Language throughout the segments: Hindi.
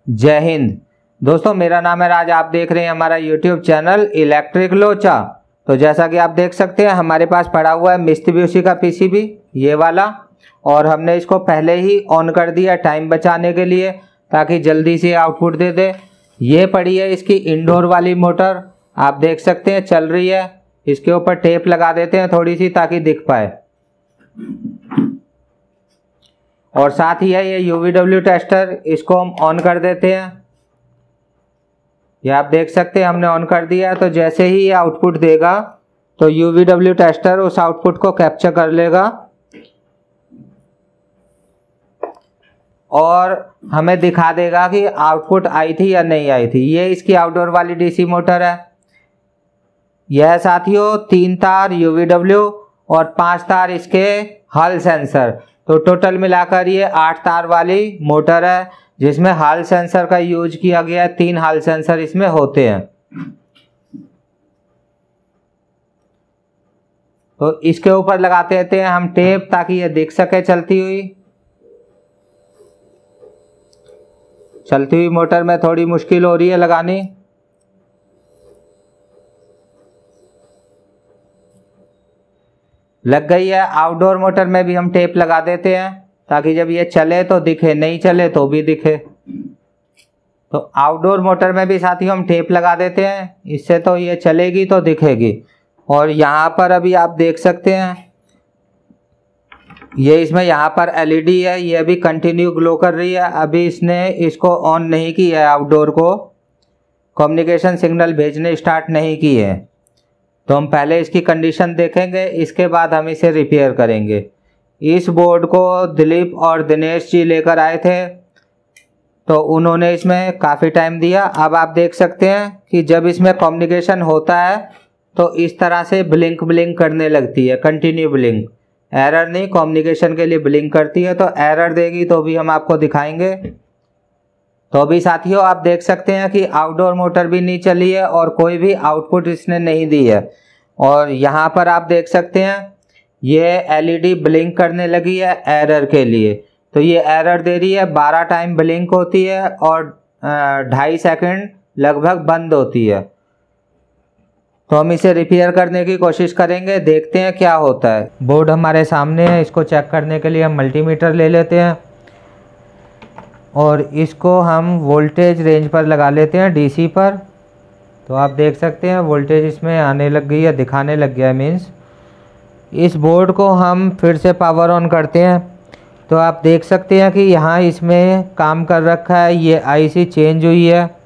जय हिंद दोस्तों, मेरा नाम है राज। आप देख रहे हैं हमारा यूट्यूब चैनल इलेक्ट्रिक लोचा। तो जैसा कि आप देख सकते हैं हमारे पास पड़ा हुआ है मित्सुबिशी का पीसीबी, ये वाला, और हमने इसको पहले ही ऑन कर दिया टाइम बचाने के लिए ताकि जल्दी से आउटपुट दे दे। ये पड़ी है इसकी इंडोर वाली मोटर, आप देख सकते हैं चल रही है। इसके ऊपर टेप लगा देते हैं थोड़ी सी ताकि दिख पाए। और साथ ही है ये UVW टेस्टर, इसको हम ऑन कर देते हैं। ये आप देख सकते हैं हमने ऑन कर दिया है। तो जैसे ही ये आउटपुट देगा तो UVW टेस्टर उस आउटपुट को कैप्चर कर लेगा और हमें दिखा देगा कि आउटपुट आई थी या नहीं आई थी। ये इसकी आउटडोर वाली DC मोटर है। यह साथियों 3 तार UVW और 5 तार इसके हॉल सेंसर, तो टोटल मिलाकर ये 8 तार वाली मोटर है जिसमें हॉल सेंसर का यूज किया गया है। 3 हॉल सेंसर इसमें होते हैं। तो इसके ऊपर लगाते रहते हैं हम टेप ताकि ये दिख सके चलती हुई मोटर में थोड़ी मुश्किल हो रही है लगानी। लग गई है। आउटडोर मोटर में भी हम टेप लगा देते हैं ताकि जब ये चले तो दिखे, नहीं चले तो भी दिखे। तो आउटडोर मोटर में भी साथियों हम टेप लगा देते हैं, इससे तो ये चलेगी तो दिखेगी। और यहाँ पर अभी आप देख सकते हैं ये इसमें यहाँ पर LED है, ये अभी कंटिन्यू ग्लो कर रही है। अभी इसने इसको ऑन नहीं किया है, आउटडोर को कम्युनिकेशन सिग्नल भेजने स्टार्ट नहीं किए हैं। तो हम पहले इसकी कंडीशन देखेंगे, इसके बाद हम इसे रिपेयर करेंगे। इस बोर्ड को दिलीप और दिनेश जी लेकर आए थे, तो उन्होंने इसमें काफ़ी टाइम दिया। अब आप देख सकते हैं कि जब इसमें कम्युनिकेशन होता है तो इस तरह से ब्लिंक करने लगती है, कंटिन्यू ब्लिंक। एरर नहीं, कम्युनिकेशन के लिए ब्लिंक करती है। तो एरर देगी तो भी हम आपको दिखाएंगे। तो अभी साथियों आप देख सकते हैं कि आउटडोर मोटर भी नहीं चली है और कोई भी आउटपुट इसने नहीं दी है। और यहाँ पर आप देख सकते हैं ये LED ब्लिंक करने लगी है एरर के लिए। तो ये एरर दे रही है, 12 टाइम ब्लिंक होती है और 2.5 सेकंड लगभग बंद होती है। तो हम इसे रिपेयर करने की कोशिश करेंगे, देखते हैं क्या होता है। बोर्ड हमारे सामने है, इसको चेक करने के लिए हम मल्टीमीटर ले लेते हैं और इसको हम वोल्टेज रेंज पर लगा लेते हैं, DC पर। तो आप देख सकते हैं वोल्टेज इसमें आने लग गई है, दिखाने लग गया है मीन्स। इस बोर्ड को हम फिर से पावर ऑन करते हैं तो आप देख सकते हैं कि यहाँ इसमें काम कर रखा है। ये IC चेंज हुई है,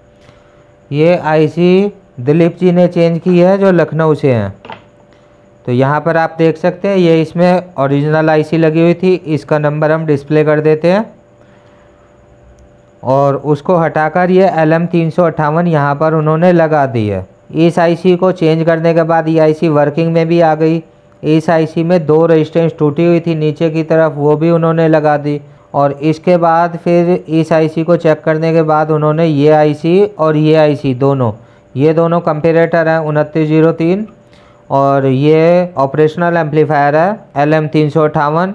ये IC दिलीप जी ने चेंज की है जो लखनऊ से हैं। तो यहाँ पर आप देख सकते हैं ये इसमें ओरिजिनल IC लगी हुई थी, इसका नंबर हम डिस्प्ले कर देते हैं और उसको हटाकर ये LM358 यहाँ पर उन्होंने लगा दी है। इस IC को चेंज करने के बाद ये IC वर्किंग में भी आ गई। इस IC में 2 रेजिस्टेंस टूटी हुई थी नीचे की तरफ, वो भी उन्होंने लगा दी। और इसके बाद फिर इस IC को चेक करने के बाद उन्होंने ये IC और ये IC ये दोनों कंपेरेटर हैं 2903 और ये ऑपरेशनल एम्पलीफायर है LM358।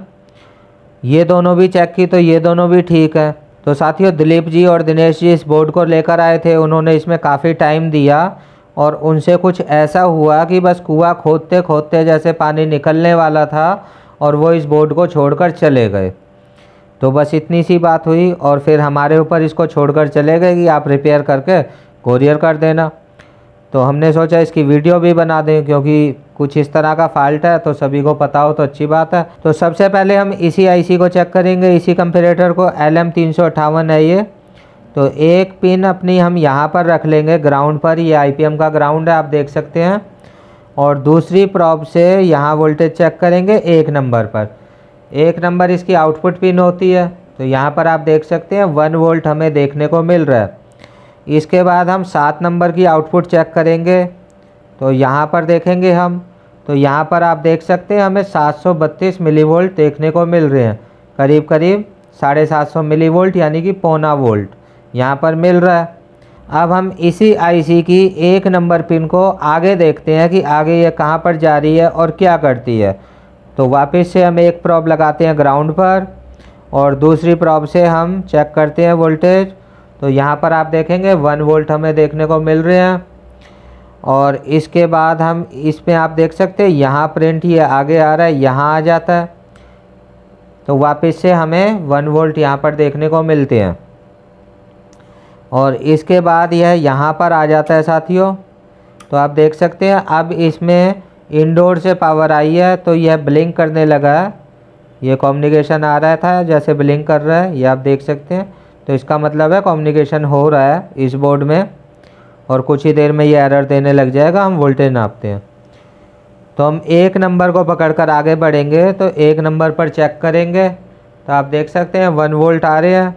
ये दोनों भी चेक की तो ये दोनों भी ठीक है। तो साथियों दिलीप जी और दिनेश जी इस बोर्ड को लेकर आए थे, उन्होंने इसमें काफ़ी टाइम दिया और उनसे कुछ ऐसा हुआ कि बस कुआं खोदते खोदते जैसे पानी निकलने वाला था और वो इस बोर्ड को छोड़कर चले गए। तो बस इतनी सी बात हुई और फिर हमारे ऊपर इसको छोड़कर चले गए कि आप रिपेयर करके कोरियर कर देना। तो हमने सोचा इसकी वीडियो भी बना दें क्योंकि कुछ इस तरह का फॉल्ट है तो सभी को पता हो तो अच्छी बात है। तो सबसे पहले हम इसी IC को चेक करेंगे, इसी कंपेरेटर को। LM358 है ये। तो एक पिन अपनी हम यहाँ पर रख लेंगे ग्राउंड पर, ये IPM का ग्राउंड है आप देख सकते हैं। और दूसरी प्रॉब से यहाँ वोल्टेज चेक करेंगे 1 नंबर पर। 1 नंबर इसकी आउटपुट पिन होती है। तो यहाँ पर आप देख सकते हैं 1 वोल्ट हमें देखने को मिल रहा है। इसके बाद हम 7 नंबर की आउटपुट चेक करेंगे। तो यहाँ पर देखेंगे हम, तो यहाँ पर आप देख सकते हैं हमें 732 मिलीवोल्ट देखने को मिल रहे हैं, करीब 750 मिलीवोल्ट यानी कि पौना वोल्ट यहाँ पर मिल रहा है। अब हम इसी IC की 1 नंबर पिन को आगे देखते हैं कि आगे ये कहाँ पर जा रही है और क्या करती है। तो वापस से हम एक प्रॉब लगाते हैं ग्राउंड पर और दूसरी प्रॉब से हम चेक करते हैं वोल्टेज। तो यहाँ पर आप देखेंगे 1 वोल्ट हमें देखने को मिल रहे हैं। और इसके बाद हम इसमें आप देख सकते हैं यहाँ प्रिंट ये आगे आ रहा है, यहाँ आ जाता है, तो वापस से हमें 1 वोल्ट यहाँ पर देखने को मिलते हैं। और इसके बाद यह यहाँ पर आ जाता है साथियों। तो आप देख सकते हैं अब इसमें इंडोर से पावर आई है, तो यह ब्लिंक करने लगा है। ये कम्युनिकेशन आ रहा था जैसे ब्लिंक कर रहा है, ये आप देख सकते हैं। तो इसका मतलब है कम्युनिकेशन हो रहा है इस बोर्ड में, और कुछ ही देर में ये एरर देने लग जाएगा। हम वोल्टेज नापते हैं, तो हम 1 नंबर को पकड़कर आगे बढ़ेंगे, तो 1 नंबर पर चेक करेंगे। तो आप देख सकते हैं 1 वोल्ट आ रहे हैं,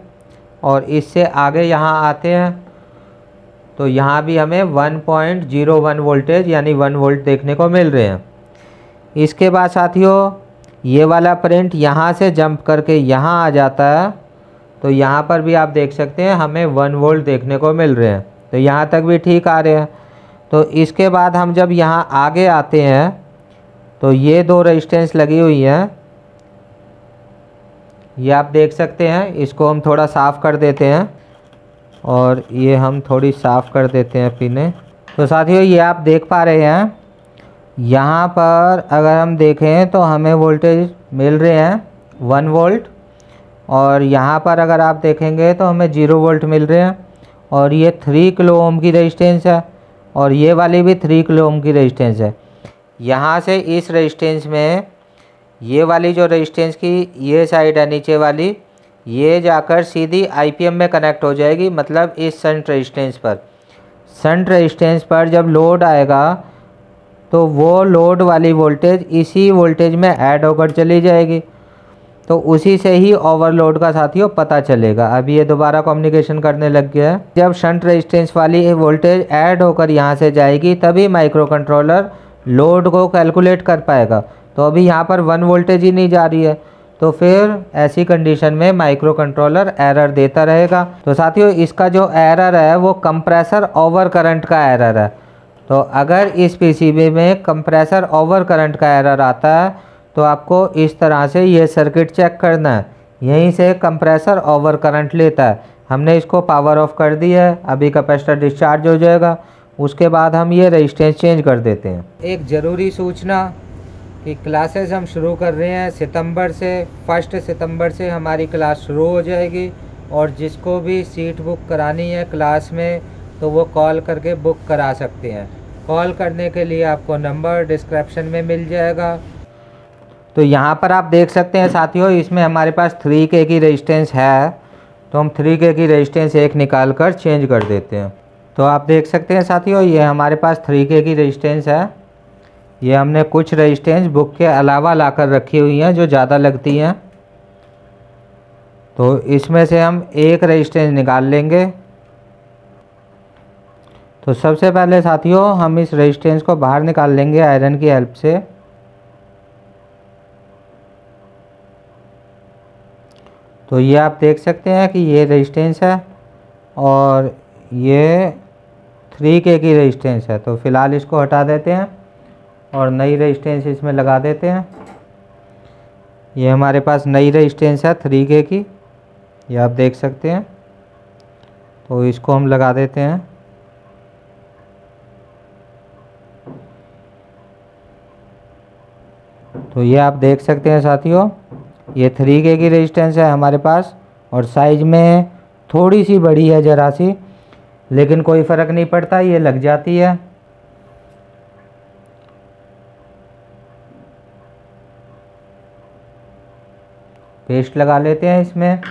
और इससे आगे यहाँ आते हैं तो यहाँ भी हमें 1.01 वोल्टेज यानी 1 वोल्ट देखने को मिल रहे हैं। इसके बाद साथियों ये वाला प्रिंट यहाँ से जंप करके यहाँ आ जाता है, तो यहाँ पर भी आप देख सकते हैं हमें 1 वोल्ट देखने को मिल रहे हैं। तो यहाँ तक भी ठीक आ रहे हैं। तो इसके बाद हम जब यहाँ आगे आते हैं तो ये 2 रेजिस्टेंस लगी हुई हैं, ये आप देख सकते हैं। इसको हम थोड़ा साफ़ कर देते हैं, और ये हम थोड़ी साफ़ कर देते हैं पिने। तो साथियों ये आप देख पा रहे हैं यहाँ पर अगर हम देखें तो हमें वोल्टेज मिल रहे हैं 1 वोल्ट, और यहाँ पर अगर आप देखेंगे तो हमें 0 वोल्ट मिल रहे हैं। और ये 3 किलो ओम की रेजिस्टेंस है, और ये वाली भी 3 किलो ओम की रेजिस्टेंस है। यहाँ से इस रेजिस्टेंस में ये वाली जो रेजिस्टेंस की ये साइड है नीचे वाली, ये जाकर सीधी आईपीएम में कनेक्ट हो जाएगी, मतलब इस शंट रेजिस्टेंस पर। शंट रेजिस्टेंस पर जब लोड आएगा तो वो लोड वाली वोल्टेज इसी वोल्टेज में ऐड होकर चली जाएगी, तो उसी से ही ओवरलोड का साथियों पता चलेगा। अभी ये दोबारा कम्युनिकेशन करने लग गया है। जब शंट रेजिस्टेंस वाली वोल्टेज ऐड होकर यहाँ से जाएगी तभी माइक्रो कंट्रोलर लोड को कैलकुलेट कर पाएगा। तो अभी यहाँ पर 1 वोल्टेज ही नहीं जा रही है, तो फिर ऐसी कंडीशन में माइक्रो कंट्रोलर एरर देता रहेगा। तो साथियों इसका जो एरर है वो कंप्रेसर ओवर करंट का एरर है। तो अगर इस पीसीबी में कंप्रेसर ओवर करंट का एरर आता है तो आपको इस तरह से ये सर्किट चेक करना है, यहीं से कंप्रेसर ओवर करंट लेता है। हमने इसको पावर ऑफ कर दिया है, अभी कैपेसिटर डिस्चार्ज हो जाएगा, उसके बाद हम ये रेजिस्टेंस चेंज कर देते हैं। एक ज़रूरी सूचना कि क्लासेस हम शुरू कर रहे हैं सितंबर से, 1 सितंबर से हमारी क्लास शुरू हो जाएगी। और जिसको भी सीट बुक करानी है क्लास में तो वो कॉल करके बुक करा सकते हैं। कॉल करने के लिए आपको नंबर डिस्क्रिप्शन में मिल जाएगा। तो यहाँ पर आप देख सकते हैं साथियों इसमें हमारे पास 3K की रेजिस्टेंस है, तो हम 3K की रेजिस्टेंस एक निकाल कर चेंज कर देते हैं। तो आप देख सकते हैं साथियों ये हमारे पास 3K की रेजिस्टेंस है। ये हमने कुछ रेजिस्टेंस बुक के अलावा लाकर रखी हुई हैं जो ज़्यादा लगती हैं, तो इसमें से हम एक रेजिस्टेंस निकाल लेंगे। तो सबसे पहले साथियों हम इस रेजिस्टेंस को बाहर निकाल लेंगे आयरन की हेल्प से। तो ये आप देख सकते हैं कि ये रेजिस्टेंस है और ये 3K की रेजिस्टेंस है। तो फ़िलहाल इसको हटा देते हैं और नई रेजिस्टेंस इसमें लगा देते हैं। ये हमारे पास नई रेजिस्टेंस है 3K की, ये आप देख सकते हैं। तो इसको हम लगा देते हैं। तो ये आप देख सकते हैं साथियों ये 3K की रेजिस्टेंस है हमारे पास, और साइज में थोड़ी सी बड़ी है ज़रा सी, लेकिन कोई फ़र्क नहीं पड़ता, ये लग जाती है। पेस्ट लगा लेते हैं इसमें।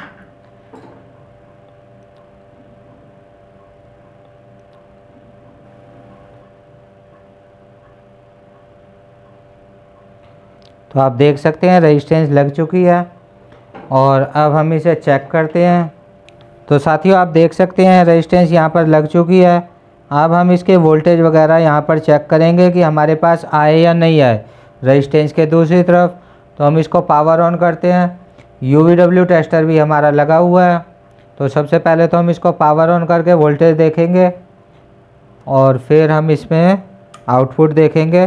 तो आप देख सकते हैं रेजिस्टेंस लग चुकी है, और अब हम इसे चेक करते हैं। तो साथियों आप देख सकते हैं रेजिस्टेंस यहाँ पर लग चुकी है। अब हम इसके वोल्टेज वगैरह यहाँ पर चेक करेंगे कि हमारे पास आए या नहीं आए रेजिस्टेंस के दूसरी तरफ। तो हम इसको पावर ऑन करते हैं। UVW टेस्टर भी हमारा लगा हुआ है। तो सबसे पहले तो हम इसको पावर ऑन करके वोल्टेज देखेंगे और फिर हम इसमें आउटपुट देखेंगे।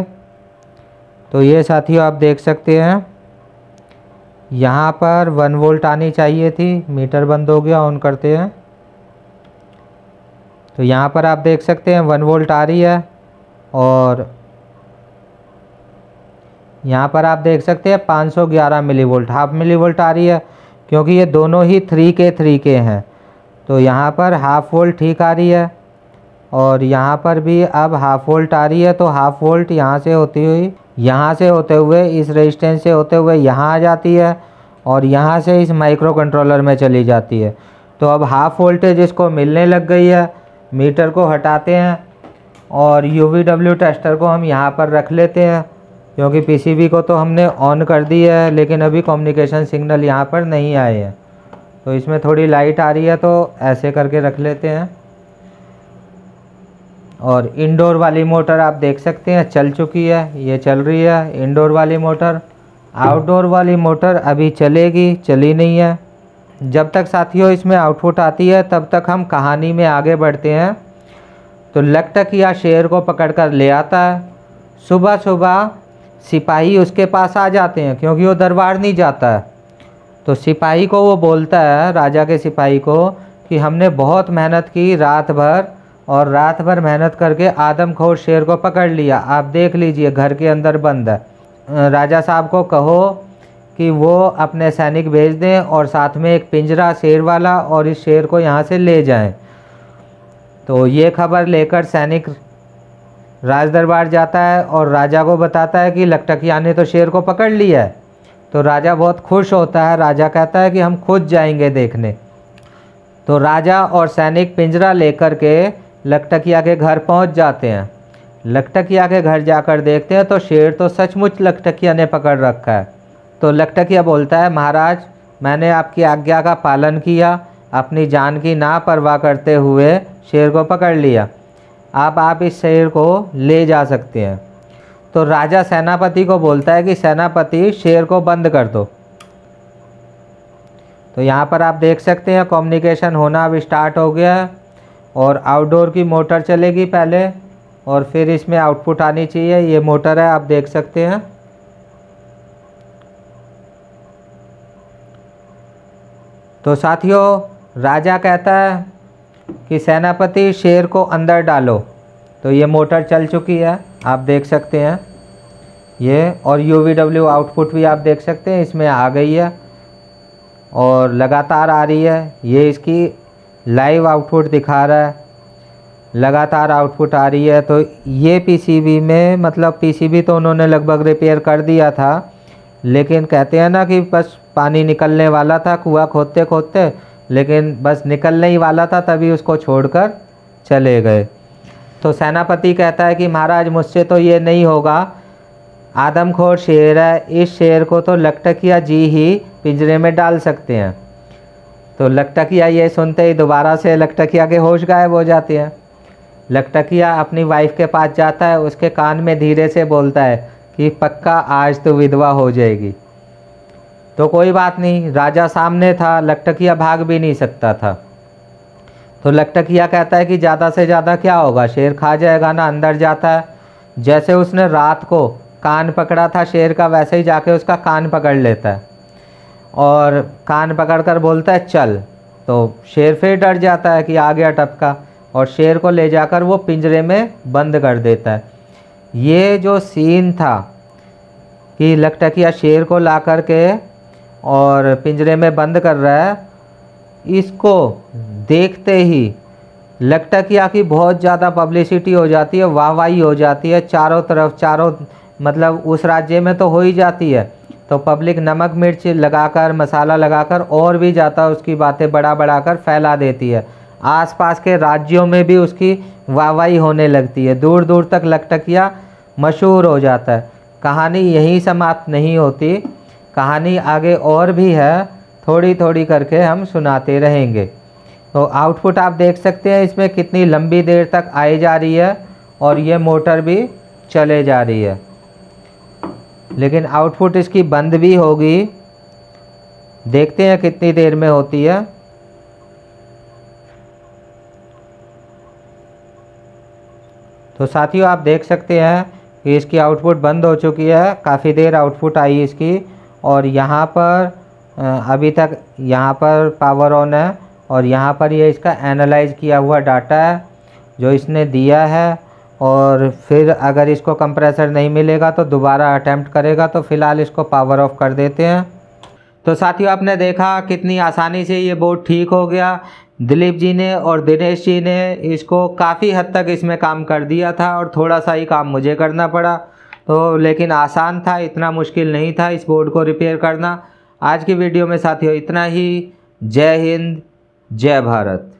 तो ये साथियों आप देख सकते हैं यहाँ पर 1 वोल्ट आनी चाहिए थी, मीटर बंद हो गया, ऑन करते हैं। तो यहाँ पर आप देख सकते हैं 1 वोल्ट आ रही है, और यहाँ पर आप देख सकते हैं 511 मिलीवोल्ट, हाफ मिलीवोल्ट आ रही है, क्योंकि ये दोनों ही 3K हैं। तो यहाँ पर हाफ वोल्ट ठीक आ रही है, और यहाँ पर भी अब हाफ वोल्ट आ रही है। तो हाफ वोल्ट यहाँ से होती हुई, यहाँ से होते हुए, इस रेजिस्टेंस से होते हुए यहाँ आ जाती है, और यहाँ से इस माइक्रो कंट्रोलर में चली जाती है। तो अब हाफ वोल्टेज इसको मिलने लग गई है। मीटर को हटाते हैं और UVW टेस्टर को हम यहाँ पर रख लेते हैं, क्योंकि PCB को तो हमने ऑन कर दी है, लेकिन अभी कम्युनिकेशन सिग्नल यहाँ पर नहीं आए हैं। तो इसमें थोड़ी लाइट आ रही है, तो ऐसे करके रख लेते हैं। और इंडोर वाली मोटर आप देख सकते हैं चल चुकी है, ये चल रही है इंडोर वाली मोटर। आउटडोर वाली मोटर अभी चलेगी, चली नहीं है। जब तक साथियों इसमें आउटपुट आती है तब तक हम कहानी में आगे बढ़ते हैं। तो लकटकिया शेर को पकड़कर ले आता है। सुबह सुबह सिपाही उसके पास आ जाते हैं, क्योंकि वो दरबार नहीं जाता है। तो सिपाही को वो बोलता है, राजा के सिपाही को, कि हमने बहुत मेहनत की रात भर, और रात भर मेहनत करके आदमखोर शेर को पकड़ लिया। आप देख लीजिए घर के अंदर बंद है। राजा साहब को कहो कि वो अपने सैनिक भेज दें और साथ में एक पिंजरा शेर वाला, और इस शेर को यहाँ से ले जाएं। तो ये खबर लेकर सैनिक राज दरबार जाता है और राजा को बताता है कि लकटकिया ने तो शेर को पकड़ लिया है। तो राजा बहुत खुश होता है। राजा कहता है कि हम खुद जाएंगे देखने। तो राजा और सैनिक पिंजरा लेकर के लकटकिया के घर पहुंच जाते हैं। लकटकिया के घर जाकर देखते हैं तो शेर तो सचमुच लकटकिया ने पकड़ रखा है। तो लकटकिया बोलता है, महाराज मैंने आपकी आज्ञा का पालन किया, अपनी जान की ना परवाह करते हुए शेर को पकड़ लिया। अब आप इस शेर को ले जा सकते हैं। तो राजा सेनापति को बोलता है कि सेनापति शेर को बंद कर दो। तो यहाँ पर आप देख सकते हैं कम्युनिकेशन होना अब स्टार्ट हो गया है, और आउटडोर की मोटर चलेगी पहले, और फिर इसमें आउटपुट आनी चाहिए। ये मोटर है, आप देख सकते हैं। तो साथियों राजा कहता है कि सेनापति शेर को अंदर डालो। तो ये मोटर चल चुकी है, आप देख सकते हैं ये, और UVW आउटपुट भी आप देख सकते हैं इसमें आ गई है, और लगातार आ रही है। ये इसकी लाइव आउटपुट दिखा रहा है, लगातार आउटपुट आ रही है। तो ये PCB में, मतलब PCB तो उन्होंने लगभग रिपेयर कर दिया था, लेकिन कहते हैं ना कि बस पानी निकलने वाला था कुआं खोदते खोदते, लेकिन बस निकलने ही वाला था, तभी उसको छोड़कर चले गए। तो सेनापति कहता है कि महाराज मुझसे तो ये नहीं होगा, आदमखोर शेर है, इस शेर को तो लकटकिया जी ही पिंजरे में डाल सकते हैं। तो लकटकिया ये सुनते ही दोबारा से लकटकिया के होश गायब हो जाते हैं। लकटकिया अपनी वाइफ के पास जाता है, उसके कान में धीरे से बोलता है कि पक्का आज तो विधवा हो जाएगी। तो कोई बात नहीं, राजा सामने था, लकटकिया भाग भी नहीं सकता था। तो लकटकिया कहता है कि ज़्यादा से ज़्यादा क्या होगा, शेर खा जाएगा ना। अंदर जाता है, जैसे उसने रात को कान पकड़ा था शेर का, वैसे ही जाके उसका कान पकड़ लेता है, और कान पकड़कर बोलता है चल। तो शेर फिर डर जाता है कि आ गया टपका, और शेर को ले जाकर वो पिंजरे में बंद कर देता है। ये जो सीन था कि लकटकिया शेर को ला कर के और पिंजरे में बंद कर रहा है, इसको देखते ही लकटकिया की बहुत ज़्यादा पब्लिसिटी हो जाती है, वाहवाही हो जाती है चारों तरफ। चारों मतलब उस राज्य में तो हो ही जाती है, तो पब्लिक नमक मिर्च लगाकर, मसाला लगाकर और भी ज़्यादा उसकी बातें बढ़ा बढ़ाकर फैला देती है। आसपास के राज्यों में भी उसकी वाहवाही होने लगती है, दूर दूर तक लकटकिया मशहूर हो जाता है। कहानी यहीं समाप्त नहीं होती, कहानी आगे और भी है, थोड़ी थोड़ी करके हम सुनाते रहेंगे। तो आउटपुट आप देख सकते हैं इसमें कितनी लंबी देर तक आई जा रही है, और ये मोटर भी चले जा रही है, लेकिन आउटपुट इसकी बंद भी होगी। देखते हैं कितनी देर में होती है। तो साथियों आप देख सकते हैं कि इसकी आउटपुट बंद हो चुकी है, काफ़ी देर आउटपुट आई इसकी, और यहाँ पर अभी तक यहाँ पर पावर ऑन है, और यहाँ पर ये इसका एनालाइज किया हुआ डाटा है। जो इसने दिया है, और फिर अगर इसको कंप्रेसर नहीं मिलेगा तो दोबारा अटैम्प्ट करेगा। तो फ़िलहाल इसको पावर ऑफ कर देते हैं। तो साथियों, आपने देखा कितनी आसानी से ये बोर्ड ठीक हो गया। दिलीप जी ने और दिनेश जी ने इसको काफ़ी हद तक इसमें काम कर दिया था और थोड़ा सा ही काम मुझे करना पड़ा। तो लेकिन आसान था, इतना मुश्किल नहीं था इस बोर्ड को रिपेयर करना। आज की वीडियो में साथियों इतना ही। जय हिंद, जय भारत।